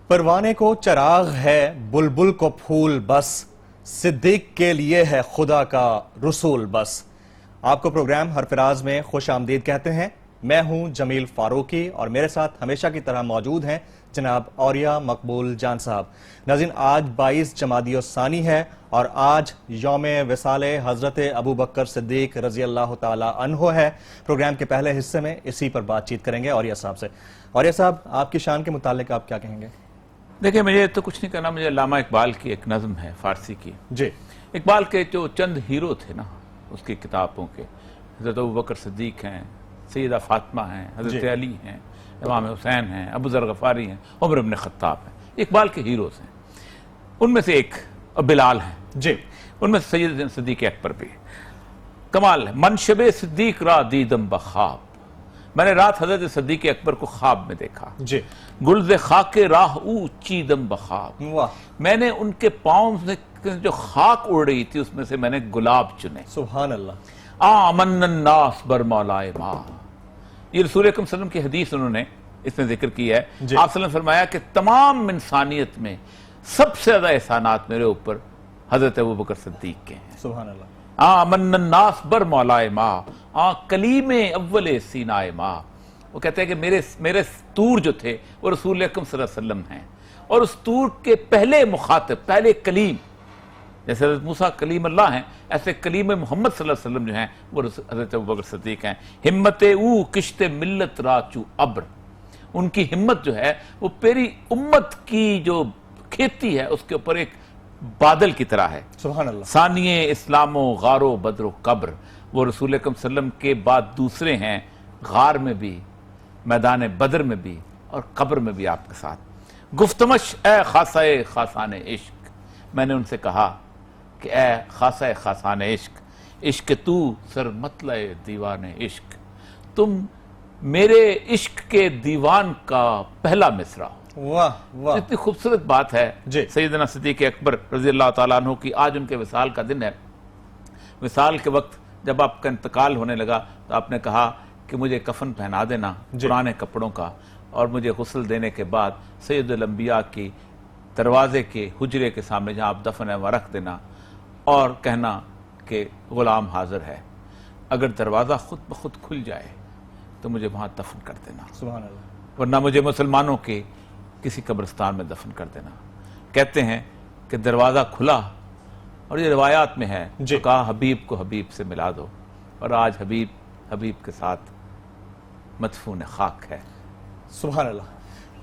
परवाने को चराग है, बुलबुल को फूल बस, सिद्दीक के लिए है खुदा का रसूल बस। आपको प्रोग्राम हरफराज में खुश आमदीद कहते हैं। मैं हूं जमील फारूकी और मेरे साथ हमेशा की तरह मौजूद हैं जनाब औरिया मकबूल जान साहब। नाज़रीन, आज 22 जमादी सानी है और आज यौम विसाले हज़रत अबू बकर सिद्दीक रज़ी अल्लाह ताला अन्हो है। प्रोग्राम के पहले हिस्से में इसी पर बातचीत करेंगे औरिया साहब से। औरिया साहब, आपकी शान के मुतालिक आप क्या कहेंगे? देखिए, मुझे तो कुछ नहीं करना। मुझे अल्लामा इकबाल की एक नज़्म है फारसी की। जी, इकबाल के जो चंद हीरो थे ना उसकी किताबों के, हज़रत अबू बकर सिद्दीक हैं, सैयदा फातिमा हैं, हज़रत अली हैं, इमाम हुसैन हैं, अबू ज़र गफ़ारी हैं, उमर इब्न ख़त्ताब हैं, इकबाल के हीरोज़ हैं। उनमें से एक बिलाल हैं जी, उनमें से सैयद सिद्दीक अकबर भी कमाल है। मनशबे सिद्दीक रा दीदम बख्वाब, मैंने रात हजरत सिद्दीक अकबर को ख्वाब में देखा। जी, गुलज़े खाके राह ऊंची दम बख्वाब, वाह, मैंने उनके पाँव से जो खाक उड़ रही थी उसमें से मैंने गुलाब चुने। सुभान अल्लाह। आमन्नास बर मौलाए माँ, ये रसूल अकरम सल्लल्लाहु अलैहि वसल्लम की हदीस उन्होंने इसमें जिक्र की है। आप सल्लल्लाहु अलैहि वसल्लम फरमाया कि तमाम इंसानियत में सबसे ज्यादा एहसानात मेरे ऊपर हजरत अबू बकर सिद्दीक के हैं। सुभान अल्लाह। आमन्नास बर मौलाए माँ, कलीमे अव्वले सीनाए माँ। वो कहते हैं कि मेरे तूर जो थे वो रसूल अकरम सल्लल्लाहु अलैहि वसल्लम हैं, और उस तूर के पहले मुखातिब, पहले कलीम, जैसे हज़रत मूसा कलीम अल्लाह हैं, ऐसे कलीम मोहम्मद सल्लल्लाहु अलैहि वसल्लम जो हैं वो हज़रत अबू बकर सिद्दीक हैं। हिम्मते ऊ किश्ते मिल्लत राचू अब्र, उनकी हिम्मत जो है वो पेरी उम्मत की जो खेती है उसके ऊपर एक बादल की तरह है। सुभान अल्लाह। सानिये इस्लामो गारो बद्रो कब्र, वो रसूल अकरम सल्लम के बाद दूसरे हैं, गार में भी, मैदान बदर में भी और कब्र में भी आपके साथ। गुफ्तमश ए खासाए खासाने इश्क, मैंने उनसे कहा कि ए खासाए खासाने इश्क, इश्क तू सर मतले दीवाने इश्क, तुम मेरे इश्क के दीवान का पहला मिसरा हो। वाह वाह, इतनी खूबसूरत बात है। जी। सैयदना सिद्दीक अकबर रज़ी अल्लाह ताला अन्हु की आज उनके विसाल का दिन है। विसाल के वक्त जब आपका इंतकाल होने लगा तो आपने कहा कि मुझे कफन पहना देना पुराने कपड़ों का, और मुझे गुस्ल देने के बाद सैयदुल अंबिया की दरवाजे के हुजरे के सामने जहाँ आप दफन है वहाँ रख देना और कहना कि गुलाम हाजिर है, अगर दरवाज़ा खुद ब खुद खुल जाए तो मुझे वहाँ दफन कर देना, सुभान अल्लाह, वरना मुझे मुसलमानों के किसी कब्रिस्तान में दफन कर देना। कहते हैं कि दरवाज़ा खुला और ये रिवायात में है, तो कहा हबीब को हबीब से मिला दो, और आज हबीब हबीब के साथ मदफून खाक है। सुभान अल्लाह।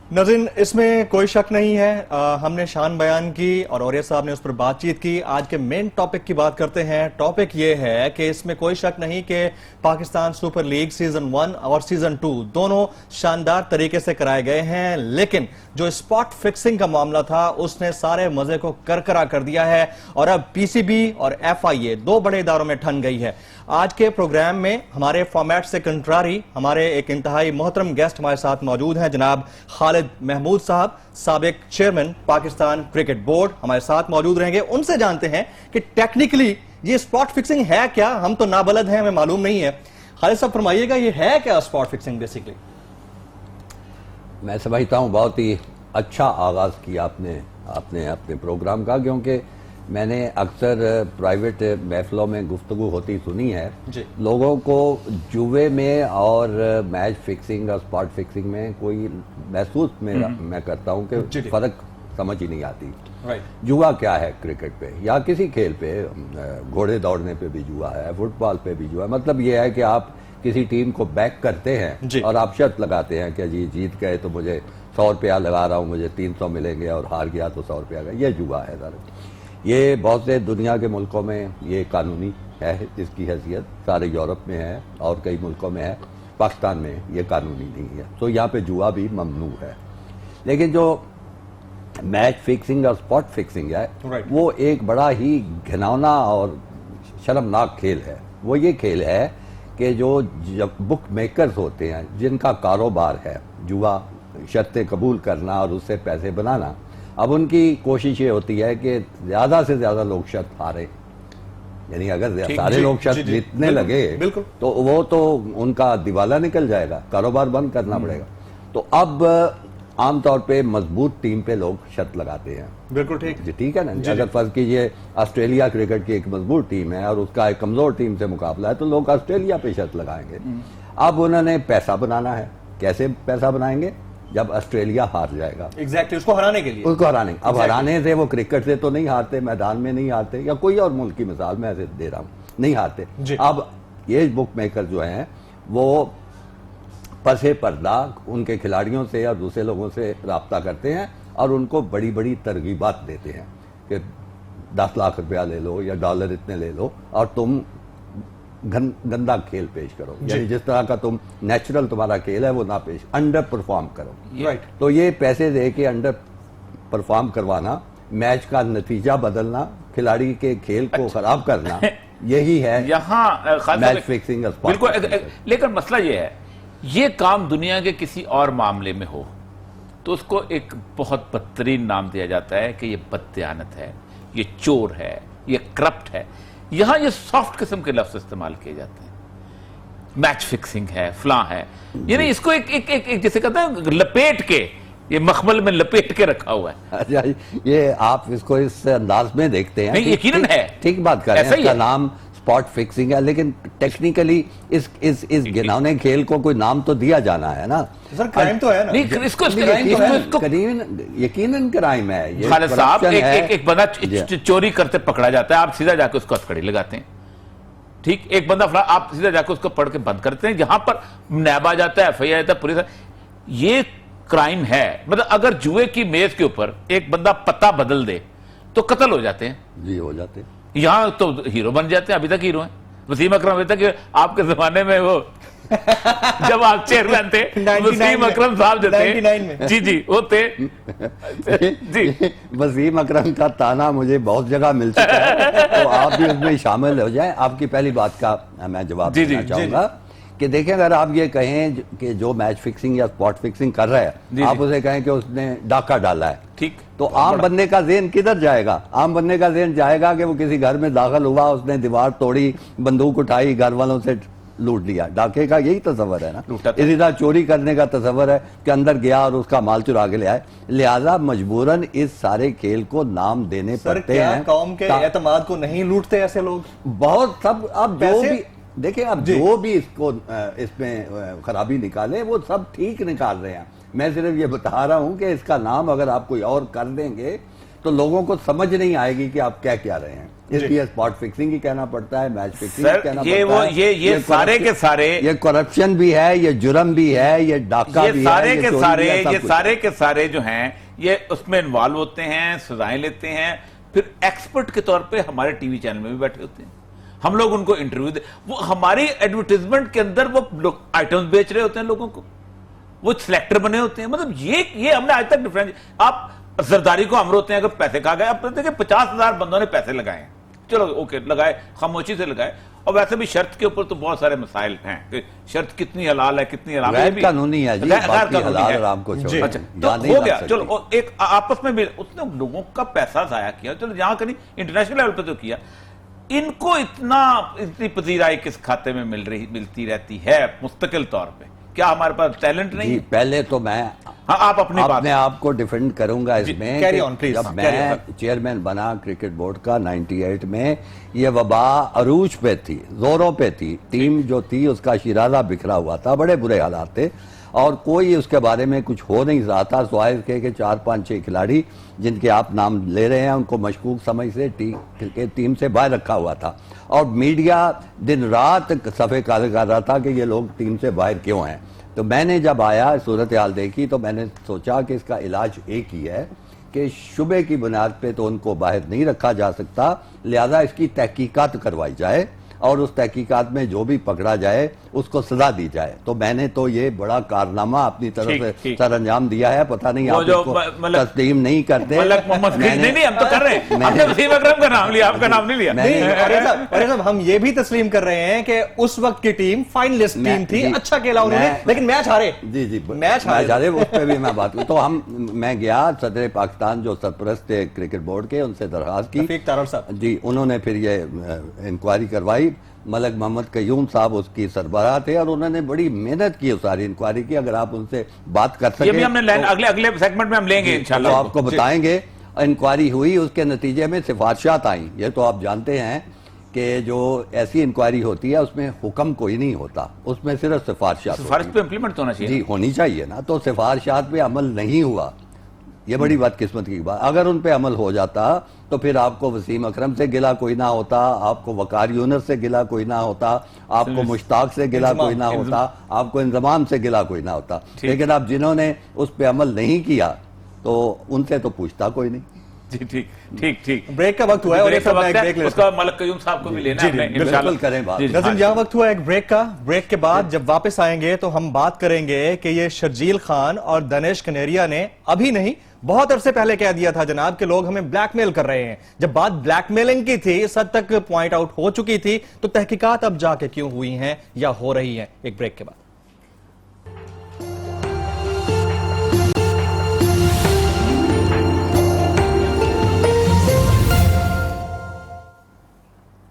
नाज़रीन, इसमें कोई शक नहीं है। हमने शान बयान की और औरिया साहब ने उस पर बातचीत की। आज के मेन टॉपिक की बात करते हैं। टॉपिक ये है कि इसमें कोई शक नहीं कि पाकिस्तान सुपर लीग सीजन 1 और सीजन 2 दोनों शानदार तरीके से कराए गए हैं, लेकिन जो स्पॉट फिक्सिंग का मामला था उसने सारे मजे को करकरा कर दिया है और अब पीसीबी और FIA दो बड़े इदारों में ठन गई है। आज के प्रोग्राम में हमारे फॉर्मेट से कंट्रारी हमारे एक इंतहाई मोहतरम गेस्ट हमारे साथ मौजूद हैं, जनाब खालिद महमूद साहब, साबिक चेयरमैन पाकिस्तान क्रिकेट बोर्ड, हमारे साथ मौजूद रहेंगे। उनसे जानते हैं कि टेक्निकली ये स्पॉट फिक्सिंग है क्या। हम तो नाबलद हैं, हमें मालूम नहीं है। खालिद साहब फरमाइएगा, ये है क्या स्पॉट फिक्सिंग बेसिकली? मैं समझता हूँ बहुत ही अच्छा आगाज़ किया आपने अपने प्रोग्राम का, क्योंकि मैंने अक्सर प्राइवेट महफिलों में गुफ्तगू होती सुनी है। लोगों को जुए में और मैच फिक्सिंग और स्पॉट फिक्सिंग में कोई महसूस मैं करता हूँ कि फ़र्क समझ ही नहीं आती। जुआ क्या है क्रिकेट पे या किसी खेल पे, घोड़े दौड़ने पे भी जुआ है, फुटबॉल पे भी जुआ है। मतलब ये है कि आप किसी टीम को बैक करते हैं और आप शर्त लगाते हैं कि जी जीत गए तो मुझे 100 रुपया लगा रहा हूँ, मुझे 300 मिलेंगे, और हार गया तो 100 रुपया। ये जुआ है सर। ये बहुत से दुनिया के मुल्कों में ये कानूनी है, इसकी हैसियत सारे यूरोप में है और कई मुल्कों में है। पाकिस्तान में ये कानूनी नहीं है, तो यहाँ पे जुआ भी ममनू है। लेकिन जो मैच फिक्सिंग और स्पॉट फिक्सिंग है वो एक बड़ा ही घिनौना और शर्मनाक खेल है। वो ये खेल है कि जो बुक मेकर्स होते हैं, जिनका कारोबार है जुआ, शर्तें कबूल करना और उससे पैसे बनाना, अब उनकी कोशिश ये होती है कि ज़्यादा से ज़्यादा लोग शर्त हारे, यानी अगर सारे लोग शर्त जीतने लगे तो वो तो उनका दिवाला निकल जाएगा, कारोबार बंद करना पड़ेगा। तो अब आमतौर पे मजबूत टीम पे लोग शर्त लगाते हैं। बिल्कुल ठीक। जी ठीक है ना। अगर फर्ज कीजिए ऑस्ट्रेलिया क्रिकेट की एक मजबूत टीम है और उसका एक कमजोर टीम से मुकाबला है तो लोग ऑस्ट्रेलिया पे शर्त लगाएंगे। अब उन्होंने पैसा बनाना है, कैसे पैसा बनाएंगे? जब ऑस्ट्रेलिया हार जाएगा। एग्जैक्टली, उसको हराने के लिए। उसको हराने, अब हराने से वो क्रिकेट से तो नहीं हारते, मैदान में नहीं हारते, या कोई और मुल्क की मिसाल मैं ऐसे दे रहा हूं, नहीं हारते। अब ये बुक मेकर जो हैं वो पसे पर्दा उनके खिलाड़ियों से या दूसरे लोगों से राब्ता करते हैं और उनको बड़ी बड़ी तरगीबात देते हैं कि 10 लाख रुपया ले लो या डॉलर इतने ले लो और तुम गंदा खेल पेश करो, यानी जिस तरह का तुम नेचुरल तुम्हारा खेल है वो ना पेश, अंडर परफॉर्म करो। राइट। तो ये पैसे दे के अंडर परफॉर्म करवाना, मैच का नतीजा बदलना, खिलाड़ी के खेल को खराब करना, यही है यहाँ मैच फिक्सिंग। बिल्कुल। लेकिन मसला ये है, ये काम दुनिया के किसी और मामले में हो तो उसको एक बहुत बदतरीन नाम दिया जाता है कि ये बददयानत है, ये चोर है, ये करप्ट है। यहां ये सॉफ्ट किस्म के लफ्ज इस्तेमाल किए जाते हैं, मैच फिक्सिंग है, फलां है, यानी इसको एक जैसे कहते हैं लपेट के, ये मखमल में लपेट के रखा हुआ है। अच्छा, ये आप इसको इस अंदाज में देखते हैं? नहीं, यकीनन है, ठीक बात कर रहे हैं। इसका नाम स्पॉट फिक्सिंग है, लेकिन टेक्निकली इस घिनौने खेल को कोई नाम तो दिया जाना है ना सर। क्राइम तो है ना। नहीं, इसको यकीनन क्राइम है ये। खालिद साहब, एक बंदा चोरी करते पकड़ा जाता है, आप सीधा जाकर उसको हथकड़ी लगाते हैं, ठीक। एक बंदा आप सीधा जाकर उसको पढ़ के बंद करते हैं, जहां पर नैब आ जाता है, एफआईआर आता है, पुलिस। ये क्राइम है। मतलब अगर जुए की मेज के ऊपर एक बंदा पत्ता बदल दे तो कत्ल हो जाते हैं। जी, हो जाते हैं। यहां तो हीरो बन जाते हैं, अभी तक हीरो हैं। वसीम अकरम, अभी तक आपके जमाने में वो जब आप चेयरमैन थे, वसीम अकरम साहब जो थे, जी वो थे जी। वसीम अकरम का ताना मुझे बहुत जगह मिल चुका है, तो आप भी उसमें शामिल हो जाएं। आपकी पहली बात का मैं जवाब देना चाहूंगा कि देखिए, अगर आप ये कहें कि जो मैच फिक्सिंग या स्पॉट फिक्सिंग कर रहा है, आप उसे कहें कि उसने डाका डाला है, ठीक, तो आम बंदे का ज़हन किधर जाएगा? आम बंदे का ज़हन जाएगा कि वो किसी घर में दाखिल हुआ, उसने दीवार तोड़ी, बंदूक उठाई, घर वालों से लूट लिया। डाके का यही तस्वर है ना। इसी तरह चोरी करने का तस्वर है कि अंदर गया और उसका माल चुरा के ले आए। लिहाजा मजबूरन इस सारे खेल को नाम देने पड़ते हैं। कौम के एतमाद को नहीं लूटते ऐसे लोग? बहुत सब। अब जो भी देखिए, अब जो भी इसको इसमें खराबी निकाले वो सब ठीक निकाल रहे हैं। मैं सिर्फ ये बता रहा हूं कि इसका नाम अगर आप कोई और कर देंगे तो लोगों को समझ नहीं आएगी कि आप क्या क्या रहे हैं। इसलिए स्पॉट फिक्सिंग ही कहना पड़ता है, मैच फिक्सिंग कहना पड़ता है। ये सारे के सारे, ये करप्शन भी है, ये जुर्म भी है, ये डाका भी है, ये सारे के सारे जो हैं ये उसमें इन्वॉल्व होते हैं, सजाएं लेते हैं, फिर एक्सपर्ट के तौर पे हमारे टीवी चैनल में भी बैठे होते हैं। हम लोग उनको इंटरव्यू दे, वो हमारी एडवर्टाइजमेंट के अंदर वो लोग आइटम्स बेच रहे होते हैं लोगों को, वो सिलेक्टर बने होते हैं। मतलब ये हमने आज तक डिफरेंस। आप जरदारी को अमर होते हैं अगर पैसे खा गए। अब देखिए 50,000 बंदों ने पैसे लगाए हैं, चलो ओके, लगाए, खामोशी से लगाए। और वैसे भी शर्त के ऊपर तो बहुत सारे मसाइल हैं कि शर्त कितनी हलाल है, कितनी हराम है, गैर कानूनी है जी, बाकी हलाल हराम को छोड़ो। अच्छा, तो हो गया, चलो एक आपस में उसने लोगों का पैसा जाया किया, चलो जहां कहीं इंटरनेशनल लेवल पे तो किया। इनको इतनी पजीराई किस खाते में मिलती रहती है मुस्तकिल तौर पे? क्या हमारे पास टैलेंट नहीं है? पहले तो मैं आप अपने आप को डिफेंड करूंगा इसमें। जब मैं चेयरमैन बना क्रिकेट बोर्ड का 98 में, ये वबा अरूज पे थी, जोरों पे थी। टीम जो थी उसका शिराजा बिखरा हुआ था, बड़े बुरे हालात थे और कोई उसके बारे में कुछ हो नहीं रहा था, सिवाय के 4-5-6 खिलाड़ी जिनके आप नाम ले रहे हैं उनको मशकूक समझ से टीम से बाहर रखा हुआ था। और मीडिया दिन रात सफ़े काले कर रहा था कि ये लोग टीम से बाहर क्यों हैं। तो मैंने जब आया, सूरत हाल देखी, तो मैंने सोचा कि इसका इलाज एक ही है कि शुबे की बुनियाद पे तो उनको बाहर नहीं रखा जा सकता, लिहाजा इसकी तहकीकात करवाई जाए और उस तहकीकात में जो भी पकड़ा जाए उसको सजा दी जाए। तो मैंने तो ये बड़ा कारनामा अपनी तरफ से सर अंजाम दिया है। पता नहीं आप इसको तस्लीम नहीं करते। नहीं, हम तो कर रहे हैं। हमने वसीम अकरम का नाम लिया, आपका नाम नहीं लिया। अरे साहब, हम ये भी तस्लीम कर रहे हैं कि उस वक्त की टीम फाइनलिस्ट टीम थी, अच्छा खेला उन्होंने, लेकिन मैच हारे। जी, मैच हारे, उस पर भी मैं बात करूं तो मैं गया, सदर पाकिस्तान जो सरपरस्त थे क्रिकेट बोर्ड के, उनसे दरखास्त की जी। उन्होंने फिर ये इंक्वायरी करवाई, मलक मोहम्मद कयूम साहब उसकी सरबराह थे और उन्होंने बड़ी मेहनत की उस सारी इंक्वायरी की। अगर आप उनसे बात कर सके ये भी हमने अगले अगले सेगमेंट में हम लेंगे तो इंशाल्लाह। आपको बताएंगे। इंक्वायरी हुई, उसके नतीजे में सिफारिशात आई। ये तो आप जानते हैं कि जो ऐसी इंक्वायरी होती है उसमें हुक्म कोई नहीं होता, उसमें सिर्फ सिफारिशात सिफारिश पे इम्प्लीमेंट होना चाहिए जी, होनी चाहिए ना। तो सिफारिशात पे अमल नहीं हुआ, ये बड़ी बदकिस्मत की बात। अगर उन पे अमल हो जाता तो फिर आपको वसीम अकरम से गिला कोई ना होता, आपको वकार यूनुस से गिला कोई ना होता, आपको मुश्ताक से गिला कोई ना होता, आपको इंजमाम से गिला कोई ना होता। लेकिन आप जिन्होंने उस पे अमल नहीं किया तो उनसे तो पूछता कोई नहीं। जी, ठीक ठीक ठीक। ब्रेक का वक्त हुआ है और ब्रेक का वक्त है, ब्रेक ले उसका मलक कयूम साहब को भी लेना है हमने बिल्कुल इंशाल्लाह। करें बात। जी, जी, नज़ीम, हाँ। यहाँ वक्त हुआ एक ब्रेक का। ब्रेक के बाद जब वापस आएंगे तो हम बात करेंगे कि ये शर्जील खान और दनेश कनेरिया ने अभी नहीं, बहुत अरसे पहले कह दिया था जनाब कि लोग हमें ब्लैकमेल कर रहे हैं। जब बात ब्लैकमेलिंग की थी, इस हद तक पॉइंट आउट हो चुकी थी, तो तहकीकात अब जाके क्यों हुई हैं या हो रही हैं? एक ब्रेक के बाद।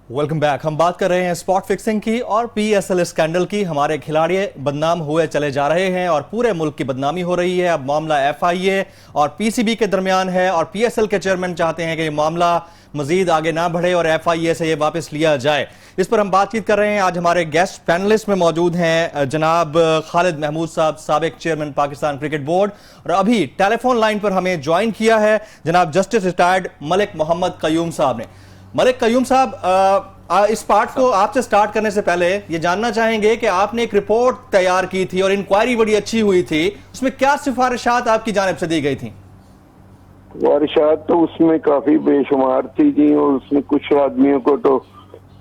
Welcome back. हम बात कर रहे हैं स्पॉट फिक्सिंग की और पीएसएल स्कैंडल की। हमारे खिलाड़ी बदनाम हुए चले जा रहे हैं और पूरे मुल्क की बदनामी हो रही है। अब मामला एफआईए और पीसीबी के दरमियान है और पीएसएल के चेयरमैन चाहते हैं कि ये मामला मजीद आगे ना बढ़े और एफआईए से ये वापस लिया जाए। इस पर हम बातचीत कर रहे हैं। आज हमारे गेस्ट पैनलिस्ट में मौजूद हैं जनाब खालिद महमूद साहब, साबिक चेयरमैन पाकिस्तान क्रिकेट बोर्ड, और अभी टेलीफोन लाइन पर हमें ज्वाइन किया है जनाब जस्टिस रिटायर्ड मलिक मोहम्मद कयूम साहब ने। मलिक कयूम साहब, इस पार्ट को आपसे स्टार्ट करने से पहले ये जानना चाहेंगे कि आपने एक रिपोर्ट तैयार की थी और इंक्वायरी बड़ी अच्छी हुई थी, उसमें क्या सिफारिशात आपकी जानिब से दी गई थी? सिफारिशात तो उसमें काफी बेशुमार थी और उसमें कुछ आदमियों को तो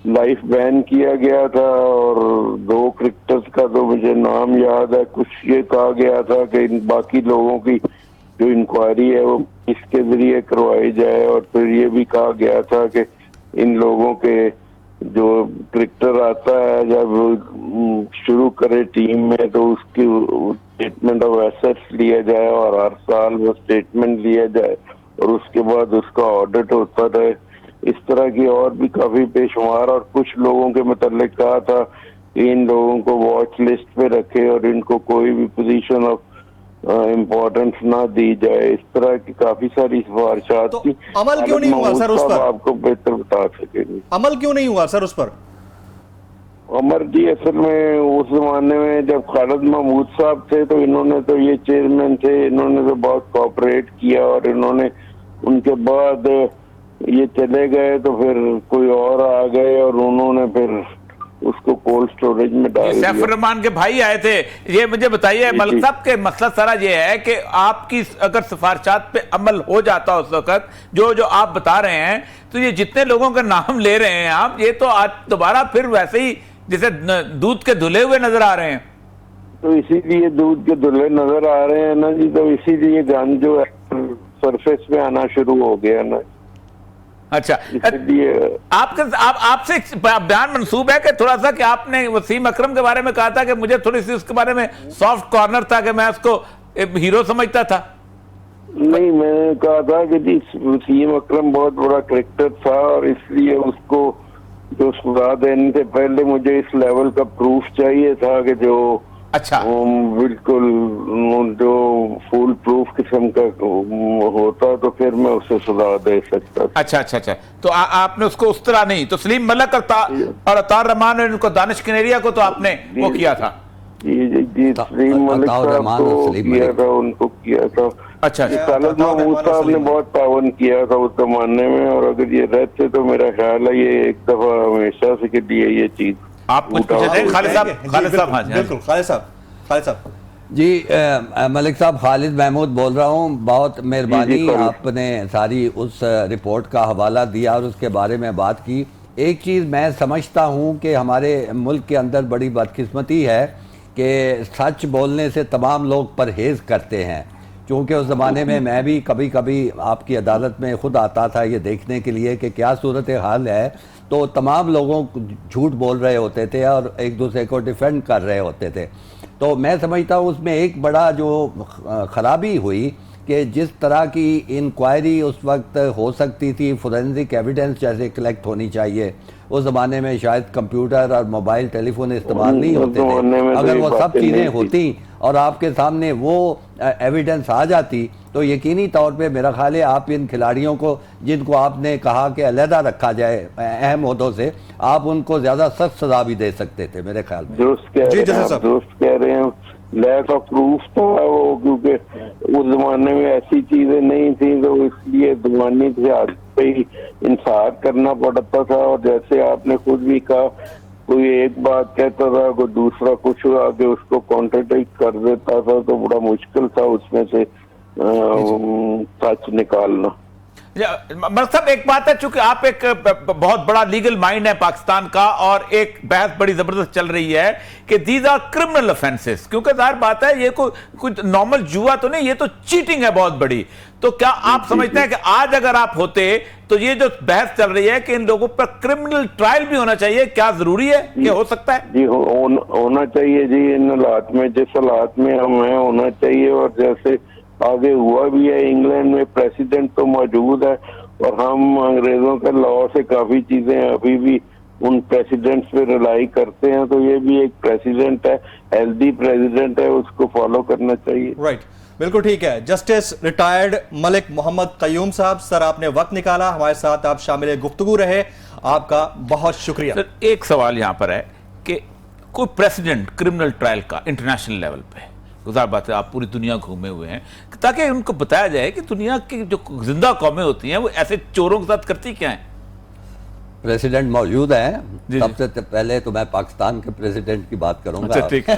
लाइफ बैन किया गया था और 2 क्रिकेटर्स का तो मुझे नाम याद है। कुछ ये कहा गया था कि बाकी लोगों की जो इंक्वायरी है वो इसके जरिए करवाई जाए, और फिर ये भी कहा गया था कि इन लोगों के जो क्रिकेटर आता है जब शुरू करे टीम में तो उसकी स्टेटमेंट ऑफ एसेट्स लिया जाए और हर साल वो स्टेटमेंट लिया जाए और उसके बाद उसका ऑडिट होता रहे। इस तरह की और भी काफी बेशुमार, और कुछ लोगों के मतलब कहा था कि इन लोगों को वॉच लिस्ट पे रखे और इनको कोई भी पोजीशन ऑफ इम्पोर्टेंस ना दी जाए। इस तरह की काफी सारी सिफारिशात तो थी। अमल क्यों नहीं हुआ सर उस पर? आपको बेहतर बता सकेंगे। अमल क्यों नहीं हुआ सर उस पर? अमर जी, असल में उस जमाने में जब खालिद महमूद साहब थे तो इन्होंने तो ये चेयरमैन थे, इन्होंने तो बहुत कोऑपरेट किया और इन्होंने उनके बाद ये चले गए तो फिर कोई और आ गए और उन्होंने फिर उसको कोल्ड स्टोरेज में डाल दिया। सैफुर रहमान के भाई आए थे। ये मुझे बताइए मलिक साहब के मसला सारा ये है कि आपकी अगर सिफारिशात पे अमल हो जाता उस वक्त जो आप बता रहे हैं, तो ये जितने लोगों का नाम ले रहे हैं आप, ये तो आज दोबारा फिर वैसे ही जैसे दूध के धुले हुए नजर आ रहे हैं। तो इसीलिए दूध के धुले नजर आ रहे हैं ना जी, तो इसीलिए गन जो है सरफेस पे आना शुरू हो गया ना। अच्छा, इसलिए आपसे बयान मंसूब है कि थोड़ा सा कि आपने वसीम अकरम के बारे में कहा था कि मुझे थोड़ी सी उसके बारे में सॉफ्ट कॉर्नर था कि मैं उसको हीरो समझता था। नहीं, मैंने कहा था कि जी वसीम अकरम बहुत बड़ा क्रिकेटर था और इसलिए उसको जो सजा देने से पहले मुझे इस लेवल का प्रूफ चाहिए था कि जो अच्छा बिल्कुल जो फुल प्रूफ किस्म का होता तो फिर मैं उसे सजा दे सकता था। अच्छा, तो आपने उसको उस तरह नहीं, तो सलीम मलक और अतार रहमान और इनको दानिश कनेरिया को तो आपने वो किया था। जी सलीम मलिक साहब को किया था, उनको किया था। अच्छा, खालिद महमूद साहब ने बहुत तावन किया था उस जमाने में, और अगर ये रहते तो मेरा ख्याल है ये एक दफा हमेशा से के लिए ये चीज आप कुछ पूछे थे खालिद साहब? बिल्कुल खालिद साहब जी, मलिक साहब, खालिद महमूद बोल रहा हूँ। बहुत मेहरबानी, आपने सारी उस रिपोर्ट का हवाला दिया और उसके बारे में बात की। एक चीज़ मैं समझता हूँ कि हमारे मुल्क के अंदर बड़ी बदकिस्मती है कि सच बोलने से तमाम लोग परहेज़ करते हैं। चूँकि उस ज़माने में मैं भी कभी कभी आपकी अदालत में ख़ुद आता था ये देखने के लिए कि क्या सूरत हाल है, तो तमाम लोगों झूठ बोल रहे होते थे और एक दूसरे को डिफेंड कर रहे होते थे। तो मैं समझता हूँ उसमें एक बड़ा जो ख़राबी हुई कि जिस तरह की इंक्वायरी उस वक्त हो सकती थी, फोरेंसिक एविडेंस जैसे कलेक्ट होनी चाहिए, उस जमाने में शायद कंप्यूटर और मोबाइल टेलीफोन इस्तेमाल नहीं होते जमाने में थे। तो अगर ये वो सब बातें चीजें नहीं थी। होती और आपके सामने वो एविडेंस आ जाती तो यकीनी तौर पे मेरा ख्याल है आप इन खिलाड़ियों को, जिनको आपने कहा कि अलहदा रखा जाए अहम ओहदों से, आप उनको ज्यादा सख्त सजा भी दे सकते थे मेरे ख्याल में। दोस्त कह जी, रहे जैसे हैं, साहब। दोस्त कह रहे हैं लैक ऑफ प्रूफ था वो, क्योंकि उस जमाने में ऐसी चीजें नहीं थी तो इसलिए जुबानी से हाथ पे ही इंसाफ करना पड़ता था। और जैसे आपने खुद भी कहा, कोई एक बात कहता था, कोई दूसरा कुछ आगे उसको कॉन्ट्रडिक्ट कर देता था, तो बड़ा मुश्किल था उसमें से सच निकालना। मलिक साहब, एक बात है, चूंकि आप एक बहुत बड़ा लीगल माइंड है पाकिस्तान का, और एक बहस बड़ी जबरदस्त चल रही है कि दीज आर क्रिमिनल ऑफेंसेस, क्योंकि जाहिर बात है ये कुछ नॉर्मल जुआ तो नहीं, ये तो चीटिंग है बहुत बड़ी। तो क्या आप समझते हैं कि आज अगर आप होते तो ये जो बहस चल रही है कि इन लोगों पर क्रिमिनल ट्रायल भी होना चाहिए, क्या जरूरी है कि हो सकता है? जी होना चाहिए जी, इन हालात में, जिस हालात में हम हैं होना चाहिए। और जैसे आगे हुआ भी है, इंग्लैंड में प्रेसिडेंट तो मौजूद है और हम अंग्रेजों के लॉ से काफी चीजें अभी भी उन प्रेसिडेंट्स पे रिलाई करते हैं, तो ये भी एक प्रेसिडेंट है, हेल्दी प्रेसिडेंट है, उसको फॉलो करना चाहिए। राइट, बिल्कुल ठीक है। जस्टिस रिटायर्ड मलिक मोहम्मद कयूम साहब, सर आपने वक्त निकाला, हमारे साथ आप शामिल गुफ्तगू रहे, आपका बहुत शुक्रिया। सर, एक सवाल यहां पर है कि कोई प्रेसिडेंट क्रिमिनल ट्रायल का इंटरनेशनल लेवल पे, गुजार बात है आप पूरी दुनिया घूमे हुए हैं, ताकि उनको बताया जाए कि दुनिया की जो जिंदा कौमें होती हैं वो ऐसे चोरों के साथ करती क्या हैं। प्रेसिडेंट मौजूद है। जी, सबसे पहले तो मैं पाकिस्तान के प्रेसिडेंट की बात करूंगा। अच्छा, ठीक है।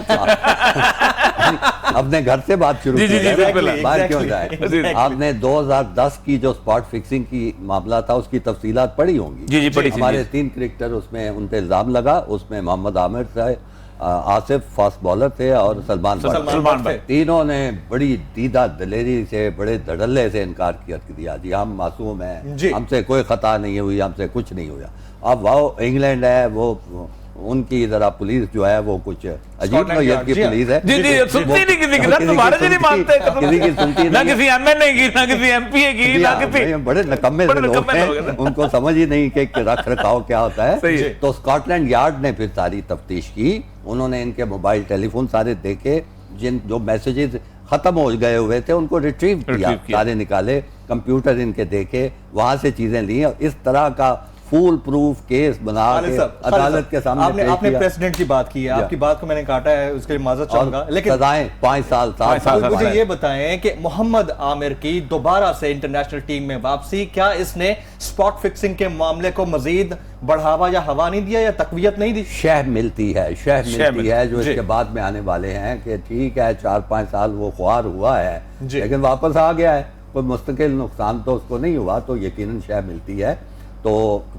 अपने घर से बात शुरू जी, जी, की जी, जाए, बिल्कुल, बाहर क्यों exactly, जाए। आपने 2010 की जो स्पॉट फिक्सिंग की मामला था उसकी तफसीलात पढ़ी होंगी। जी, जी, पढ़ी थी, हमारे जी। 3 क्रिकेटर उसमें उन पे इल्जाम लगा, उसमें मोहम्मद आमिर थे, आसिफ फास्ट बॉलर थे और सलमान सलमान भाई। तीनों ने बड़ी दीदा दलेरी से, बड़े धड़ल्ले से इनकार कर दिया, जी हम मासूम हैं, जी। हमसे कोई खता नहीं हुई, हमसे कुछ नहीं हुआ। अब वो इंग्लैंड है, वो उनकी जरा पुलिस जो है वो कुछ अजीब नौयत की पुलिस है। जी, जी, सुनती नहीं किसी की, तुम्हारे से नहीं मानते, किसी की सुनती ना नहीं, किसी एमएनए की, ना किसी एमपीए की, ना किसी। बड़े नकम्मे से लोग हैं, उनको समझ ही नहीं कि रख रखाव क्या होता सही है। है। तो स्कॉटलैंड यार्ड ने फिर सारी तफ्तीश की, उन्होंने इनके मोबाइल टेलीफोन सारे देखे, जिन जो मैसेजेस खत्म हो गए हुए थे उनको रिट्रीव किया, सारे निकाले, कंप्यूटर इनके देखे, वहां से चीजें ली, और इस तरह का फुल प्रूफ केस बना के अदालत के सामने आपने प्रेसिडेंट की बात की है, आपकी बात को मैंने काटा है, उसके लिए माजरत चाहूंगा, लेकिन सजाएं 5 साल 7 साल। मुझे ये बताएं कि मोहम्मद आमिर की दोबारा से इंटरनेशनल टीम में वापसी, क्या इसने स्पॉट फिक्सिंग के मामले को मजीद बढ़ावा या हवा नहीं दिया या तकवीयत नहीं दी? शह मिलती है जो इसके बाद में आने वाले हैं कि ठीक है 4-5 साल वो ख्वार हुआ है लेकिन वापस आ गया है, कोई मुस्तकिल नुकसान तो उसको नहीं हुआ, तो यकीनन शह मिलती है। तो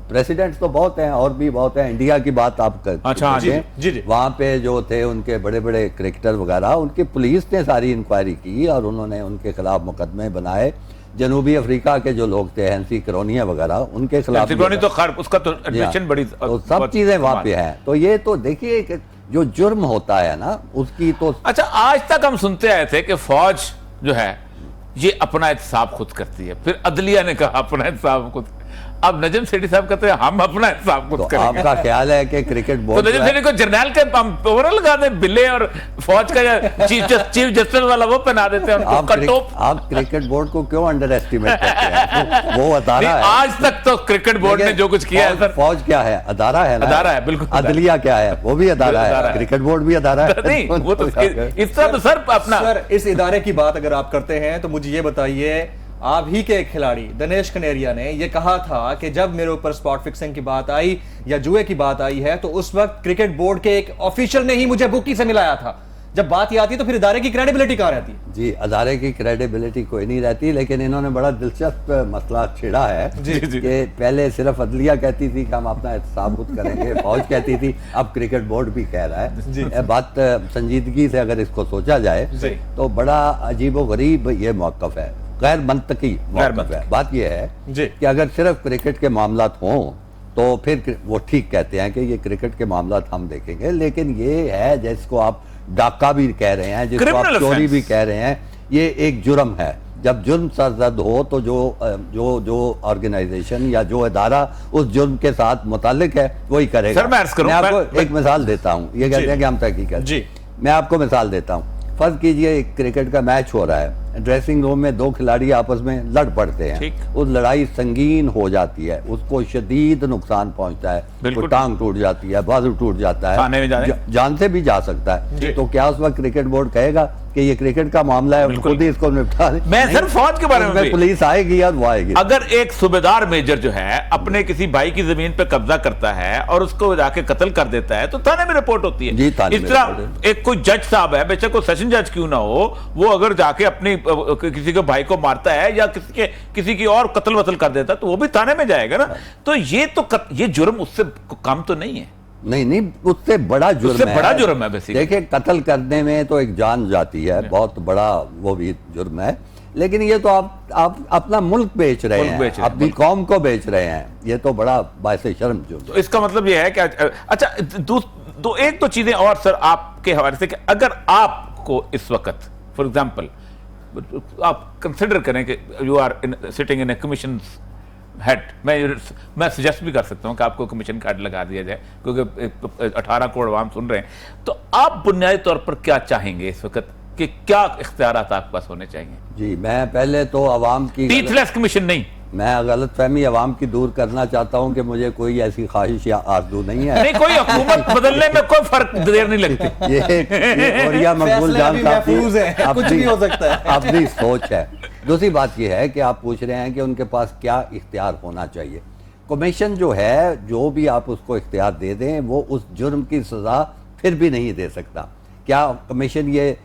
प्रेसिडेंट्स तो बहुत हैं, और भी बहुत हैं। इंडिया की बात आप अच्छा, जी। वहाँ पे जो थे उनके बड़े बड़े क्रिकेटर वगैरह, उनकी पुलिस ने सारी इंक्वायरी की और उन्होंने उनके खिलाफ मुकदमे बनाए। जनूबी अफ्रीका के जो लोग थे, हैंसी क्रोनिया वगैरह, उनके खिलाफ तो खैर उसका तो एडमिशन बड़ी, तो सब चीजें वहाँ पे हैं। तो ये तो देखिए जो जुर्म होता है ना उसकी तो। अच्छा, आज तक हम सुनते आए थे कि फौज जो है ये अपना एहतसाब खुद करती है, फिर अदलिया ने कहा अपना एहतसाब खुद, अब नजम सेठी साहब कहते हैं हम अपना हिसाब खुद करेंगे। आपका ख्याल है कि क्रिकेट बोर्ड तो नजम सेठी को जर्नल के ओवरऑल लगा दे, बिल्ले और फौज का चीफ जस्टिस वाला वो पहना देते हैं उनको। आप क्रिकेट बोर्ड को क्यों अंडर एस्टिमेट करते हैं? वो अदारा है। आज तक तो क्रिकेट बोर्ड ने जो कुछ किया है सर, फौज क्या है? अदारा है ना, अदारा है, बिल्कुल। अदलिया क्या है? वो भी अदारा है, क्रिकेट बोर्ड भी अदारा है। नहीं, वो तो इस तरह तो सर अपना सर इस इदारे की बात अगर आप करते हैं तो मुझे ये बताइए, आप ही के खिलाड़ी दिनेश कनेरिया ने यह कहा था कि जब मेरे ऊपर स्पॉट फिक्सिंग की बात आई या जुए की बात आई है तो उस वक्त क्रिकेट बोर्ड के एक ऑफिशियल ने ही मुझे बुकी से मिलाया था। जब बात ये आती है तो फिर इदारे की क्रेडिबिलिटी कहां रहती है? जी, अदारे की क्रेडिबिलिटी कोई नहीं रहती, लेकिन इन्होंने बड़ा दिलचस्प मसला छेड़ा है कि पहले सिर्फ अदलिया कहती थी कि हम अपना एहतसाब खुद करेंगे, फौज कहती थी, अब क्रिकेट बोर्ड भी कह रहा है। बात संजीदगी से अगर इसको सोचा जाए तो बड़ा अजीब व गरीब ये मौक़िफ़ है, गैर मंतकी मौक़िफ़ है। बात यह है कि अगर सिर्फ क्रिकेट के मामलात हों तो फिर वो ठीक कहते हैं कि ये क्रिकेट के मामलात हम देखेंगे, लेकिन ये है जिसको आप डाका भी कह रहे हैं, जिसको आप चोरी भी कह रहे हैं, ये एक जुर्म है जब जुर्म सरजद हो तो जो ऑर्गेनाइजेशन या जो इदारा उस जुर्म के साथ मुताल्लिक है वही करेगा। सर, मैं अर्ज करूं, मैं आपको एक मिसाल देता हूँ। ये कहते हैं कि हम तहकीकात, जी, मैं आपको मिसाल देता हूँ। फर्ज कीजिए एक क्रिकेट का मैच हो रहा है, ड्रेसिंग रूम में दो खिलाड़ी आपस में लड़ पड़ते हैं, उस लड़ाई संगीन हो जाती है, उसको शदीद नुकसान पहुंचता है, वो टांग टूट जाती है, बाजू टूट जाता है, जान से भी जा सकता है, तो क्या उस वक्त क्रिकेट बोर्ड कहेगा कि ये क्रिकेट का मामला है, खुद ही इसको निपटा दे? मैं सर फौज के बारे में पुलिस आएगी और वो आएगी। अगर एक सूबेदार मेजर जो है अपने किसी भाई की जमीन पे कब्जा करता है और उसको जाके कत्ल कर देता है तो थाने में रिपोर्ट होती है। जी, इस तरह एक कोई जज साहब है, बेशक वो सेशन जज क्यों ना हो, वो अगर जाके अपनी किसी के भाई को मारता है या किसी की और कत्ल वतल कर देता है तो वो भी थाने में जाएगा ना। तो ये जुर्म उससे कम तो नहीं है। नहीं, उससे बड़ा जुर्म है। उससे बड़ा जुर्म है बेसिकली। देखिए, कत्ल करने में तो एक जान जाती है, बहुत बड़ा वो भी जुर्म है, लेकिन ये तो आप अपना मुल्क बेच रहे हैं, अपनी कौम को बेच रहे हैं, ये तो बड़ा बायसे शर्म जुर्म। तो इसका मतलब ये है कि अच्छा, एक तो चीजें और सर आपके हवाले से कि अगर आपको इस वक्त फॉर एग्जाम्पल आप कंसिडर करें कि you are sitting in a commission head, मैं सजेस्ट भी कर सकता हूं कि आपको कमीशन कार्ड लगा दिया जाए, क्योंकि 18 करोड़ आवाम सुन रहे हैं। तो आप बुनियादी तौर पर क्या चाहेंगे इस वक्त कि क्या इख्तियारात आपके पास होने चाहिए? जी, मैं पहले तो अवाम की टीथलेस कमीशन नहीं, मैं गलत फहमी अवाम की दूर करना चाहता हूं कि मुझे कोई ऐसी ख्वाहिश या आरज़ू नहीं है। नहीं, कोई हुकूमत बदलने में कोई फर्क देर नहीं लगती। ये और यह मकबूल जान साहब कुछ भी हो सकता है, अपनी सोच है। दूसरी बात यह है कि आप पूछ रहे हैं कि उनके पास क्या इख्तियार होना चाहिए। कमीशन जो है, जो भी आप उसको इख्तियार दे दें, वो उस जुर्म की सज़ा फिर भी नहीं दे सकता। क्या कमीशन ये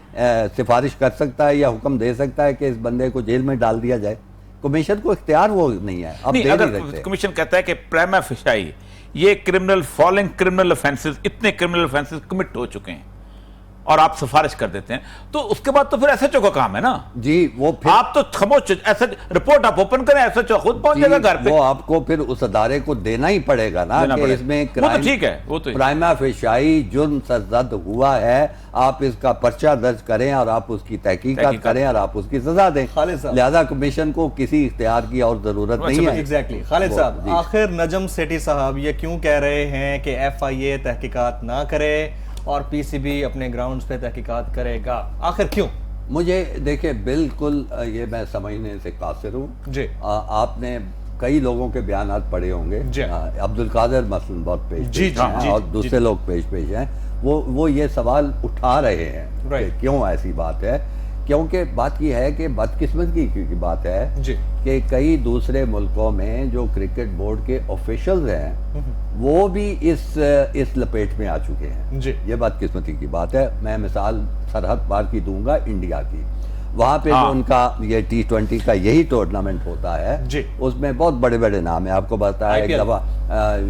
सिफारिश कर सकता है या हुक्म दे सकता है कि इस बंदे को जेल में डाल दिया जाए? कमीशन को इख्तियार वो नहीं है। अब अगर कमीशन कहता है कि प्राइमा फेसाई ये क्रिमिनल फॉलोइंग क्रिमिनल ऑफेंसेस, इतने क्रिमिनल ऑफेंसेस कमिट हो चुके हैं और आप सिफारिश कर देते हैं, तो उसके बाद तो फिर एसएचओ का काम है ना जी। वो फिर आप तो खामोश, ऐसा रिपोर्ट आप ओपन करें, एसएचओ खुद पहुंच जाएगा घर पे। वो आपको फिर उस अदारे को देना ही पड़ेगा ना कि इसमें वो तो ठीक है, वो तो प्राइमा फेसाई जुर्म सरजद हुआ है, आप इसका पर्चा दर्ज करें और आप उसकी तहकीकात करें और आप उसकी सजा दें। लिहाजा कमीशन को किसी इख्तियार की और जरूरत नहीं है। एग्जैक्टली। खालिद साहब, आखिर नजम सेठी साहब ये क्यों कह रहे हैं कि एफआईए तहकीकात ना करे और पीसीबी अपने ग्राउंड्स पे तहकीकात करेगा? आखिर क्यों? मुझे देखिए, बिल्कुल ये मैं समझने से कासिर हूँ जी। आपने कई लोगों के बयानात पढ़े होंगे, अब्दुल कादिर मसलन बहुत पेश हैं और दूसरे लोग पेश हैं, वो ये सवाल उठा रहे हैं कि क्यों ऐसी बात है। क्योंकि बात यह है कि बदकिस्मती की बात है कि कई दूसरे मुल्कों में जो क्रिकेट बोर्ड के ऑफिशियल्स हैं वो भी इस लपेट में आ चुके हैं जी। ये बदकिस्मती की बात है। मैं मिसाल सरहद पार की दूंगा, इंडिया की। वहाँ पे जो उनका ये T20 का यही टूर्नामेंट होता है जी। उसमें बहुत बड़े बड़े नाम है। आपको बताया एक दफा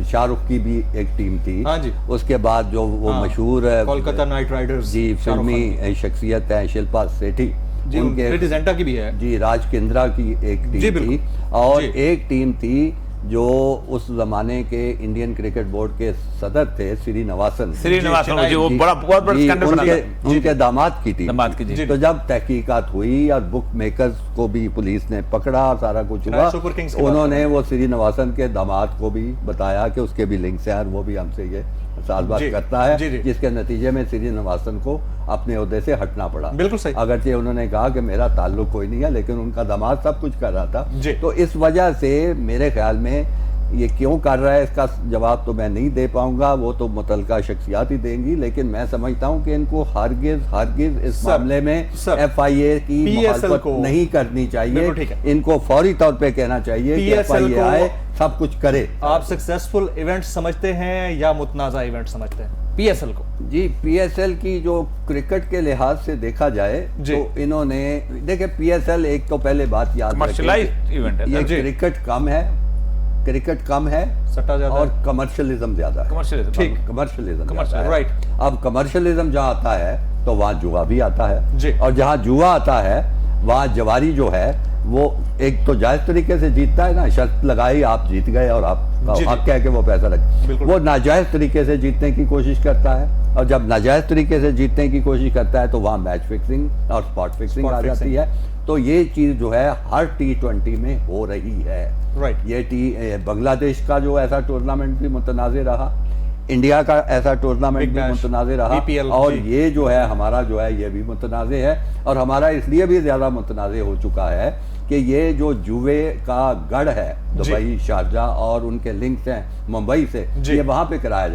शाहरुख की भी एक टीम थी। हाँ जी। उसके बाद जो वो मशहूर कोलकाता नाइट राइडर्स जी, फिल्मी शख्सियत है शिल्पा शेट्टी, उनके प्रेजेंटर की भी है जी। राज केंद्रा की एक टीम थी और एक टीम थी जो उस जमाने के इंडियन क्रिकेट बोर्ड के सदर थे श्रीनिवासन, वो बड़ा बहुत बड़ा स्कैंडल उनके दामाद की टीम। तो जब तहकीकात हुई और बुक मेकर्स को भी पुलिस ने पकड़ा, सारा कुछ हुआ, उन्होंने वो श्रीनिवासन के दामाद को भी बताया कि उसके भी लिंक्स हैं और वो भी हमसे ये सालबात करता है, जिसके नतीजे में श्रीनिवासन को अपने ओहदे से हटना पड़ा। बिल्कुल सही। अगरचे उन्होंने कहा कि मेरा ताल्लुक कोई नहीं है, लेकिन उनका दामाद सब कुछ कर रहा था। तो इस वजह से मेरे ख्याल में ये क्यों कर रहा है, इसका जवाब तो मैं नहीं दे पाऊंगा, वो तो मुतलका शख्सियात ही देंगी। लेकिन मैं समझता हूँ कि इनको हरगिज इस मामले में FIA की मुखालफत नहीं करनी चाहिए। इनको फौरी तौर पे कहना चाहिए कि FIA आए, सब कुछ करे। आप सक्सेसफुल इवेंट समझते हैं या मुतनाज़ा इवेंट समझते हैं PSL को? जी, PSL की जो क्रिकेट के लिहाज से देखा जाए तो इन्होंने देखिए, PSL एक तो पहले बात याद रखें, ये क्रिकेट कम है सट्टा ज्यादा और कमर्शियलिज्म ज्यादा है। Commercialism right. अब कमर्शियलिज्म जहाँ आता है तो वहाँ जुआ भी आता है, और जहाँ जुआ आता है वहाँ जवारी जो है वो एक तो जायज तरीके से जीतता है ना, शर्त लगाई, आप जीत गए और आपका हक है कि वो पैसा रखे। वो नाजायज तरीके से जीतने की कोशिश करता है। और जब नाजायज तरीके से जीतने की कोशिश करता है तो वहाँ मैच फिक्सिंग और स्पॉट फिक्सिंग आ जाती है। तो ये चीज जो है हर T20 में हो रही है। राइट। ये बांग्लादेश का जो ऐसा टूर्नामेंट भी मुतनाज़ रहा, इंडिया का ऐसा टूर्नामेंट भी मुतनाज़ रहा, BPL, और ये जो है हमारा जो है ये भी मुतनाज़ है। और हमारा इसलिए भी ज़्यादा मुतनाज़ हो चुका है कि ये जो जुए का गढ़ है दुबई, शारजा और उनके लिंक्स हैं मुंबई से, ये वहाँ पे कराया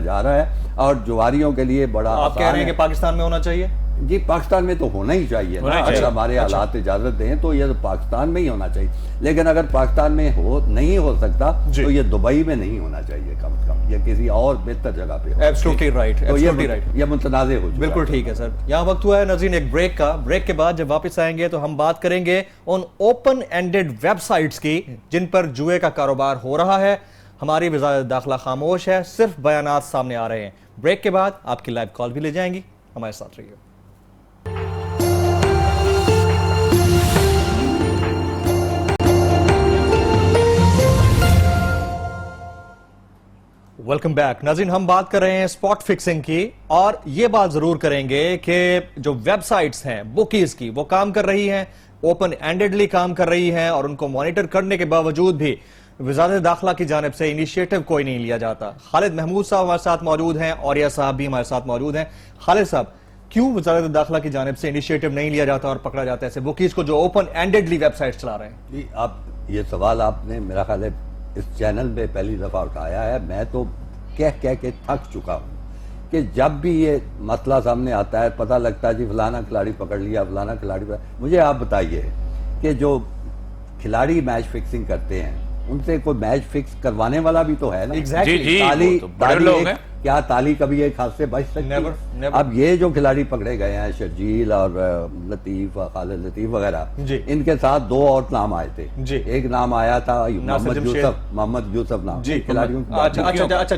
जा रहा है। और जुआरियों के लिए बड़ा आप कह रहे हैं कि पाकिस्तान में होना चाहिए? जी, पाकिस्तान में तो होना ही चाहिए ना, अगर हमारे हालात इजाजत दें तो ये तो पाकिस्तान में ही होना चाहिए। लेकिन अगर पाकिस्तान में नहीं हो सकता तो ये दुबई में नहीं होना चाहिए, कम से कम ये किसी और बेहतर जगह पे हो। एब्सोल्युटली राइट, तो ये मुतनाज़े हो चुका है। बिल्कुल ठीक है सर। यहाँ वक्त हुआ है नाज़रीन एक ब्रेक का। ब्रेक के बाद जब वापस आएंगे तो हम बात करेंगे उन ओपन एंडेड वेबसाइट्स की जिन पर जुए का कारोबार हो रहा है। हमारी वज़ारत दाखिला खामोश है, सिर्फ बयानात सामने आ रहे हैं। ब्रेक के बाद आपकी लाइव कॉल भी ले जाएंगी, हमारे साथ रहिए। वेलकम बैक नाज़रीन, हम बात कर रहे हैं स्पॉट फिक्सिंग की, और ये बात जरूर करेंगे कि जो वेबसाइट्स हैं बुकीज की वो काम कर रही हैं, ओपन एंडेडली काम कर रही हैं, और उनको मॉनिटर करने के बावजूद भी वज़ारत दाखिला की जानिब से इनिशिएटिव कोई नहीं लिया जाता। खालिद महमूद साहब हमारे साथ मौजूद हैं, औरिया साहब भी हमारे साथ मौजूद हैं। खालिद साहब, क्यों वज़ारत दाखिला की जानिब से इनिशिएटिव नहीं लिया जाता और पकड़ा जाता है ऐसे बुकीज को जो ओपन एंडेडली वेबसाइट चला रहे हैं? जी, आप ये सवाल आपने मेरा ख्याल है इस चैनल में पहली दफा उठाया है। मैं तो कह के थक चुका हूँ कि जब भी ये मसला सामने आता है, पता लगता है जी फलाना खिलाड़ी पकड़ लिया, फलाना खिलाड़ी मुझे आप बताइए कि जो खिलाड़ी मैच फिक्सिंग करते हैं उनसे कोई मैच फिक्स करवाने वाला भी तो है ना। एग्जैक्टली। क्या ताली कभी एक हाथ से बच सकती है? अब ये जो खिलाड़ी पकड़े गए हैं, शर्जील और लतीफ, खालिद लतीफ वगैरह, इनके साथ दो और नाम आए थे। एक नाम आया था मोहम्मद यूसुफ नाम खिलाड़ियों,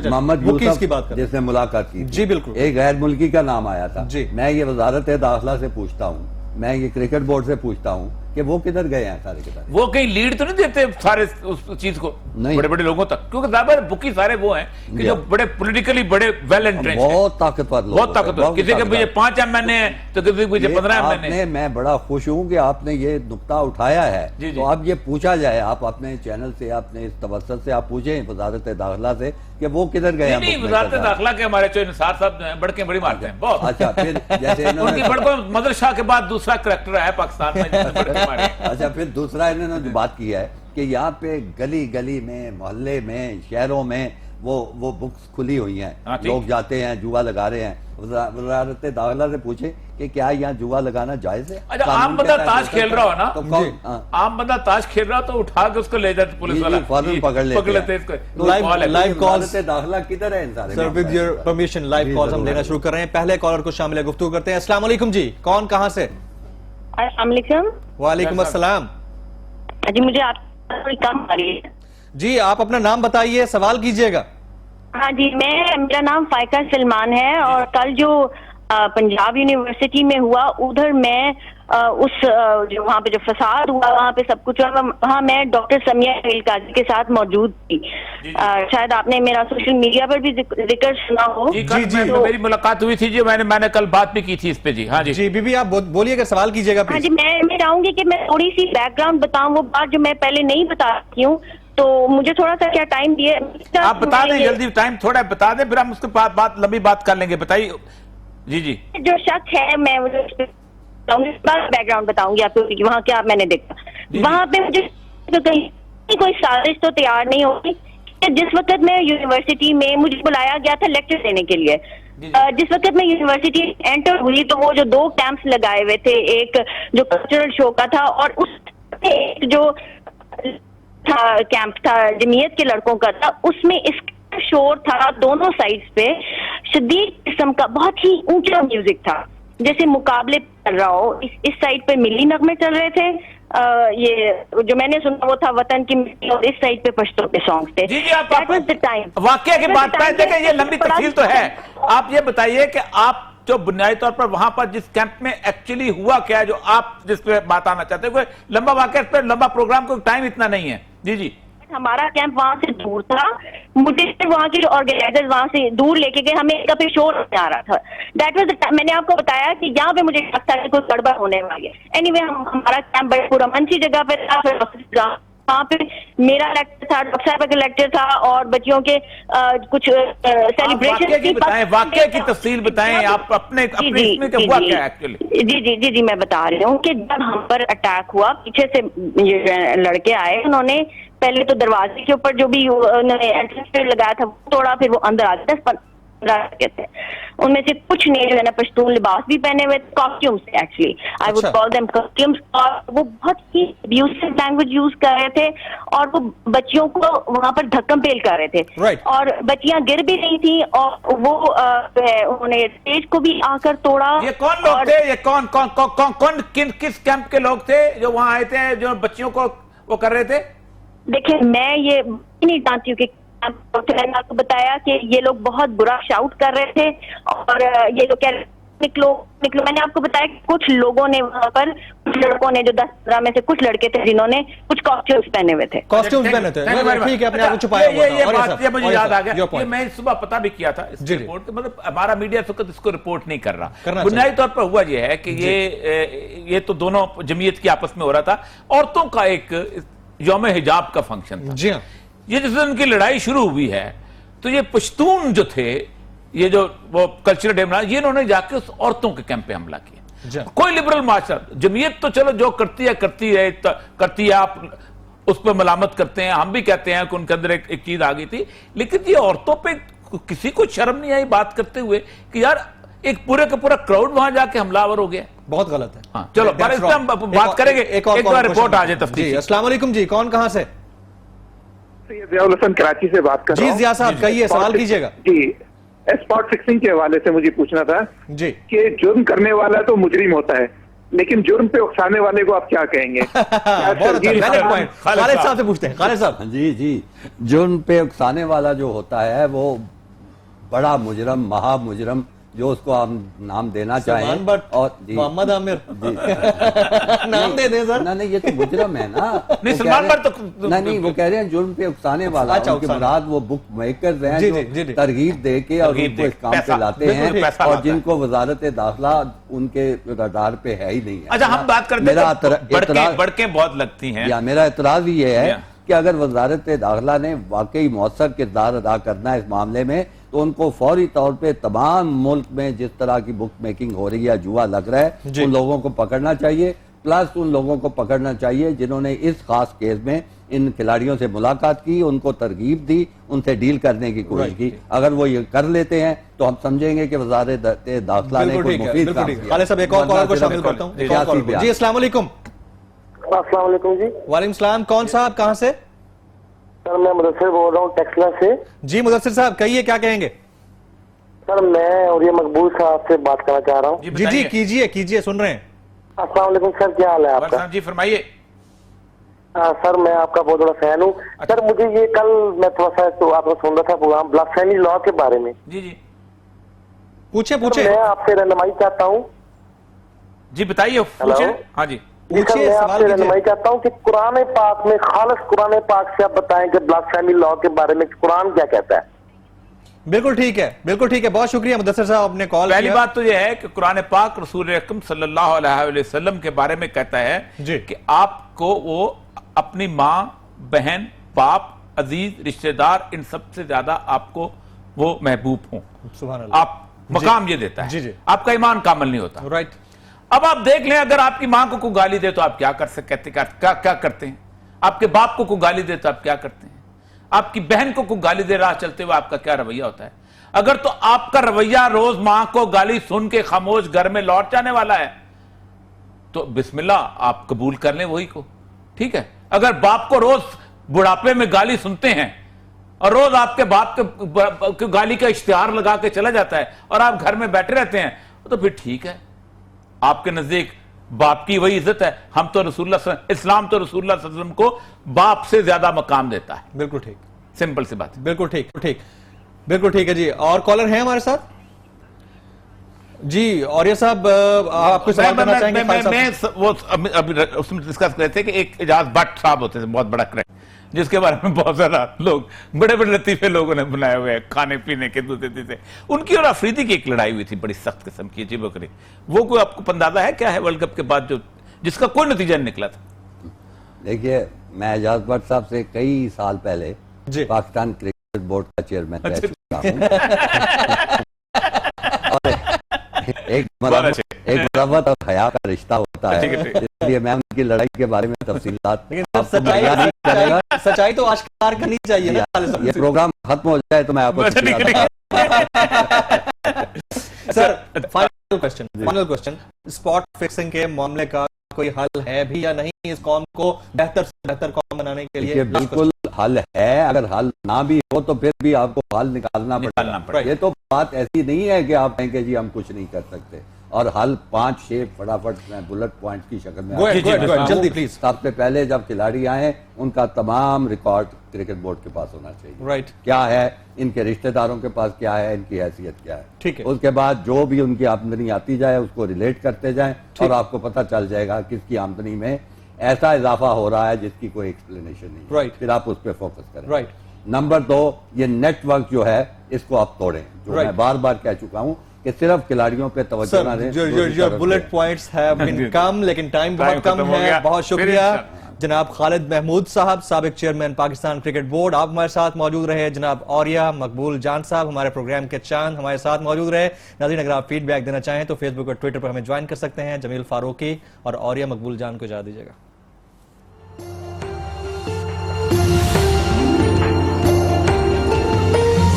मोहम्मद यूसुफ जिसने मुलाकात की। जी बिल्कुल। एक गैर मुल्की का नाम आया था। मैं ये वजारत दाखिला से पूछता हूँ, मैं ये क्रिकेट बोर्ड से पूछता हूँ कि वो किधर गए हैं सारे के सारे? वो कहीं लीड तो नहीं देते सारे उस चीज को बड़े बड़े लोगों तक? क्योंकि ज्यादा बुकी सारे वो हैं कि जो बड़े पॉलिटिकली बड़े वेल एंट्रेंस्ड, बहुत ताकतवर लोग, बहुत ताकतवर। किसी के पीछे 5 MN है तो किसी के पीछे 15 MN है। मैं बड़ा खुश हूँ कि आपने ये नुक्ता उठाया है। तो अब ये पूछा जाए, आप अपने चैनल से, अपने इस तवज्जुह से आप पूछें वज़ारत दाखिला से कि वो किधर गए हैं। नहीं, वज़ारत दाखिला के हमारे जो इंसार साहब जो हैं बड़के बड़ी मारते हैं बहुत। अच्छा, फिर जैसे उनकी बड़कों मदर शाह के बाद दूसरा करैक्टर है पाकिस्तान में। अच्छा, फिर दूसरा इन्होंने जो बात की है कि यहाँ पे गली गली में, मोहल्ले में, शहरों में वो बुक्स खुली हुई हैं, लोग जाते हैं, जुआ लगा रहे हैं। वज़ारत दाखिला से पूछे कि क्या यहाँ जुआ लगाना जायज है? अच्छा, आम बंदा ताश खेल रहा हो ना, तो आम बंदा ताश खेल रहा हो तो उठा के उसको ले जाते पुलिस वाला, फौरन पकड़ लेते हैं। लाइव कॉल्स दाखिला किधर है इन सारे? Sir with your permission live calls हम लेना शुरू कर रहे हैं। पहले कॉलर को शामिल गुफ्तगू करते हैं। अस्सलाम वालेकुम जी, कौन कहाँ से? अस्सलाम वालेकुम। वालेकुम अस्सलाम जी, मुझे आप थोड़ी कम आ रही है जी, आप अपना नाम बताइए, सवाल कीजिएगा। हाँ जी, मेरा नाम फाइका सलमान है, और कल जो पंजाब यूनिवर्सिटी में हुआ उधर मैं जो वहाँ पे जो फसाद हुआ, वहाँ पे सब कुछ हुआ, वहाँ मैं डॉक्टर समिया काजी के साथ मौजूद थी। शायद आपने मेरा सोशल मीडिया पर भी जिक्र सुना हो। जी, तो मेरी मुलाकात हुई थी जी, मैंने कल बात भी की थी इस पे जी। हाँ जी बीबी, आप बोलिएगा, सवाल कीजिएगा। हाँ जी, मैं चाहूंगी कि मैं थोड़ी सी बैकग्राउंड बताऊं, वो बात जो मैं पहले नहीं बता रही हूँ, तो मुझे थोड़ा सा क्या टाइम दिए? आप बता दें जल्दी, टाइम थोड़ा बता दें, फिर हम उसके बाद लंबी बात कर लेंगे। बताइए जी। जो शक है मैं बैकग्राउंड बताऊंगी आपको कि वहाँ क्या मैंने देखा। वहाँ पे मुझे तो कहीं कोई साजिश तो तैयार नहीं होगी। जिस वक्त मैं यूनिवर्सिटी में, मुझे बुलाया गया था लेक्चर देने के लिए, जिस वक्त मैं यूनिवर्सिटी एंटर हुई तो वो जो 2 कैंप्स लगाए हुए थे, एक जो कल्चरल शो का था और उस एक जो कैंप था जमीयत के लड़कों का था, उसमें इसका शोर था दोनों साइड्स पे, शदीद किस्म का, बहुत ही ऊंचा म्यूजिक था, जैसे मुकाबले चल रहा हो। इस साइड पे मिली नगमे चल रहे थे, ये जो मैंने सुना वो था वतन की मिट्टी, और इस साइड पे पश्तो के सॉन्ग्स थे। जी, आप वाकया के बाद ये लंबी तफसील तो है। आप ये बताइए कि आप जो बुनियादी तौर पर वहां पर जिस कैंप में एक्चुअली हुआ क्या है, जो आप जिस पे बात आना चाहते हैं, कोई लंबा वाकया, इस पर लंबा प्रोग्राम को टाइम इतना नहीं है। जी। हमारा कैंप वहां से दूर था, मुझे सिर्फ वहां के जो ऑर्गेनाइजर्स वहां से दूर लेके गए, हमें एक पे शोर नहीं आ रहा था। दैट वाज मैंने आपको बताया कि यहाँ पे मुझे लगता है कि कोई गड़बड़ होने वाली है। एनीवे हमारा कैंप बड़े पूरा मंची जगह पे था, फिर वहाँ पे मेरा लेक्चर था, डॉक्टर साहब का लेक्चर था और बच्चियों के कुछ सेलिब्रेशन। वाकये की तफसील बताएं आप अपने इसमें क्या हुआ क्या एक्चुअली। जी मैं बता रही हूँ कि जब हम पर अटैक हुआ, पीछे से ये लड़के आए, उन्होंने पहले तो दरवाजे के ऊपर जो भी उन्होंने एंट्रेंस लगाया था वो तोड़ा, फिर वो अंदर आ गए। थे उनमें से कुछ ने जो है ना पश्तून लिबास भी पहने हुए, costumes actually I would call them costumes, और वो बहुत ही अब्यूसिव लैंग्वेज यूज कर रहे थे और वो बच्चियों को वहां पर धक्कम पेल कर रहे थे और बच्चियां गिर भी रही थी और वो उन्होंने स्टेज को भी आकर तोड़ा। ये कौन लोग थे, ये कौन किस कैंप के लोग थे जो वहां आए थे जो बच्चियों को वो कर रहे थे? देखिए मैं ये नहीं जानती हूँ कि मैंने आपको बताया कि ये लोग बहुत बुरा शाउट कर रहे थे और ये लोग कह रहे निकलो निकलो। मैंने आपको बताया कि कुछ लोगों ने वहां पर, कुछ लड़कों ने, जो 10-15 में से कुछ लड़के थे जिन्होंने कुछ कॉस्ट्यूम्स पहने हुए थे। कॉस्ट्यूम्स पहने थे, ठीक है, अपने आप को छुपाया हुआ था। ये बात ये मुझे याद आ गया, ये मैं सुबह पता भी किया था इस रिपोर्ट के, मतलब हमारा मीडिया इस वक्त इसको रिपोर्ट नहीं कर रहा। बुनियादी तौर पर हुआ ये है कि ये तो दोनों जमीयत की आपस में हो रहा था, औरतों का एक यौम हिजाब का फंक्शन था। जी हाँ, ये जिस दिन उनकी लड़ाई शुरू हुई है तो ये पश्तून जो थे, ये जो वो कल्चरल डे मना, ये इन्होंने जाके उस औरतों के कैंप पे हमला किया। कोई लिबरल माशरा, जमीयत तो चलो जो करती है, आप उस पर मलामत करते हैं, हम भी कहते हैं कि उनके अंदर एक चीज आ गई थी, लेकिन ये औरतों पे किसी को शर्म नहीं आई बात करते हुए कि यार एक पूरे का पूरा क्राउड वहां जाके हमलावर हो गया। बहुत गलत है। हाँ, चलो हम बात करेंगे, एक बार रिपोर्ट आ जाए तफ्तीश। अस्सलाम वालेकुम जी, कौन कहां से? जियाउल हसन कराची से बात कर रहा हूं। जी जिया साहब कहिए, सवाल कीजिएगा। जी, स्पॉट फिक्सिंग के हवाले से मुझे पूछना था जी कि जुर्म करने वाला तो मुजरिम होता है, लेकिन जुर्म पे उकसाने वाले को आप क्या कहेंगे? खालिद साहब से पूछते हैं। खालिद साहब। जी, जुर्म पे उकसाने वाला जो होता है वो बड़ा मुजरम, महा मुजरम, जो उसको हम नाम देना चाहें, और मोहम्मद आमिर नाम दे दें सर। नहीं, ये तो मुजरम है ना। नहीं, सलमान पर तो नहीं, वो कह रहे हैं जुर्म पे उकसाने वाला। उनके मुराद वो बुक मेकर्स हैं जो तरगीब दे के और उनको इस काम पे लाते हैं, और जिनको वजारत दाखिला उनके रडार पे है ही नहीं है। अच्छा, हम बात करते हैं, बड़के बहुत लगती हैं। या मेरा एतराज ये है कि अगर वजारत दाखिला ने वाकई मौसर किरदार अदा करना है इस मामले में, तो उनको फौरी तौर पे तमाम मुल्क में जिस तरह की बुक मेकिंग हो रही है, जुआ लग रहा है, उन लोगों को पकड़ना चाहिए। प्लस उन लोगों को पकड़ना चाहिए जिन्होंने इस खास केस में इन खिलाड़ियों से मुलाकात की, उनको तरगीब दी, उनसे डील करने की कोशिश की। अगर वो ये कर लेते हैं तो हम समझेंगे कि वजारत दाखिला ने कोई मुफीद काम किया। खालिद साहब, एक और कॉलर को शामिल करता हूं। जी अस्सलाम वालेकुम। अस्सलाम वालेकुम जी। वालेकुम सलाम। कौन साहब, कहां से? सर मैं मुदस्सिर बोल रहा हूँ टेक्सला से। जी मुदस्सिर साहब कहिए, क्या कहेंगे? सर मैं और ये मकबूल साहब से बात करना चाह रहा हूँ। जी कीजिए, सुन रहे हैं। अस्सलाम वालेकुम सर, क्या हाल है आपका? जी फरमाइए। सर मैं आपका बहुत बड़ा फैन हूँ। सर मुझे ये कल मैं थोड़ा सा तो आपको सुन रहा था प्रोग्राम ब्लास्फेमी लॉ के बारे में। जी पूछे। मैं आपसे रहनुमाई चाहता हूँ। जी बताइए, पूछे। हाँ जी मैं आपसे रहनुमाई चाहता हूँ कि कुरान पाक में, खालिस कुरान पाक से आप बताएं कि ब्लास्फेमी लॉ के बारे में कुरान क्या कहता है। बिल्कुल ठीक है, बहुत शुक्रिया मुदस्सिर साहब, आपने कॉल पहली बात तो यह है कि कुरान पाक रसूल अकरम सल्लल्लाहु अलैहि वसल्लम के बारे में कहता है कि आपको वो अपनी माँ, बहन, बाप, अजीज, रिश्तेदार, इन सबसे ज्यादा आपको वो महबूब हों। सुभान अल्लाह। आप मकाम ये देता है। जी। आपका ईमान कामिल नहीं होता। राइट। अब आप देख लें, अगर आपकी मां को कोई गाली दे तो आप क्या कर सकते, क्या करते हैं? आपके बाप को कोई गाली दे तो आप क्या करते हैं? आपकी बहन को कोई गाली दे, राह चलते हुए आपका क्या रवैया होता है? अगर तो आपका रवैया रोज मां को गाली सुन के खामोश घर में लौट जाने वाला है तो बिस्मिल्लाह, आप कबूल कर लें वही को, ठीक है। अगर बाप को रोज बुढ़ापे में गाली सुनते हैं और रोज आपके बाप के गाली का इश्तिहार लगा के चला जाता है और आप घर में बैठे रहते हैं, तो फिर ठीक है, आपके नजदीक बाप की वही इज्जत है। हम तो इस्लाम तो रसूलुल्लाह सल्लल्लाहु अलैहि वसल्लम को बाप से ज्यादा मकाम देता है। बिल्कुल ठीक, सिंपल सी बात। बिल्कुल ठीक है जी। और कॉलर है हमारे साथ? जी। और ये साहब आप कुछ सवाल करना चाहेंगे? वो अभी उसमें डिस्कस कर रहे थे कि एक एजाज भट्ट साहब होते थे, बहुत बड़ा क्रैक, जिसके बारे में बहुत ज्यादा लोग, बड़े बड़े लतीफे लोगों ने बनाए हुए हैं खाने पीने के दूसरे तीसरे। उनकी और अफरीदी की एक लड़ाई हुई थी बड़ी सख्त किस्म की, अजीब बकरी। वो कोई आपको अंदाजा है क्या है वर्ल्ड कप के बाद जो जिसका कोई नतीजा नहीं निकला था? देखिए, मैं एजाज भट्ट साहब से कई साल पहले पाकिस्तान क्रिकेट बोर्ड का चेयरमैन रह चुका हूं। एक मरम्मत और हया का रिश्ता होता है, इसलिए मैं उनकी लड़ाई के बारे में तफसीलात। सच्चाई तो आश्कार करनी चाहिए ना। ये प्रोग्राम खत्म हो जाए तो मैं आपको sir, final question, spot fixing के मामले का कोई हल है भी या नहीं इस कौम को बेहतर से बेहतर कौम बनाने के लिए? बिल्कुल हल है। अगर हल ना भी हो तो फिर भी आपको हल निकालना पड़ेगा। ये तो बात ऐसी नहीं है कि आप कहेंगे जी हम कुछ नहीं कर सकते, और हल 5-6 फटाफट मैं बुलेट पॉइंट की शक्ल में जल्दी प्लीज। सबसे पहले जब खिलाड़ी आए उनका तमाम रिकॉर्ड क्रिकेट बोर्ड के पास होना चाहिए। राइट। क्या है, इनके रिश्तेदारों के पास क्या है, इनकी हैसियत क्या है। ठीक है। उसके बाद जो भी उनकी आमदनी आती जाए उसको रिलेट करते जाएं और आपको पता चल जाएगा किसकी आमदनी में ऐसा इजाफा हो रहा है जिसकी कोई एक्सप्लेनेशन नहीं। राइट। फिर आप उस पर फोकस करें। राइट। नंबर 2, ये नेटवर्क जो है इसको आप तोड़ें, जो मैं बार बार कह चुका हूं कि सिर्फ खिलाड़ियों पे तवज्जो ना दें। जो bullet points have been come, लेकिन टाइम बहुत कम है। बहुत शुक्रिया जनाब खालिद महमूद साहब, साबिक चेयरमैन पाकिस्तान क्रिकेट बोर्ड, आप हमारे साथ मौजूद रहे। जनाब औरिया मकबूल जान साहब, हमारे प्रोग्राम के चांद, हमारे साथ मौजूद रहे। नाज़रीन, अगर आप फीडबैक देना चाहें तो फेसबुक और ट्विटर पर हमें ज्वाइन कर सकते हैं। जमील फारूकी और औरिया मकबूल जान को इजाज़त दीजिएगा।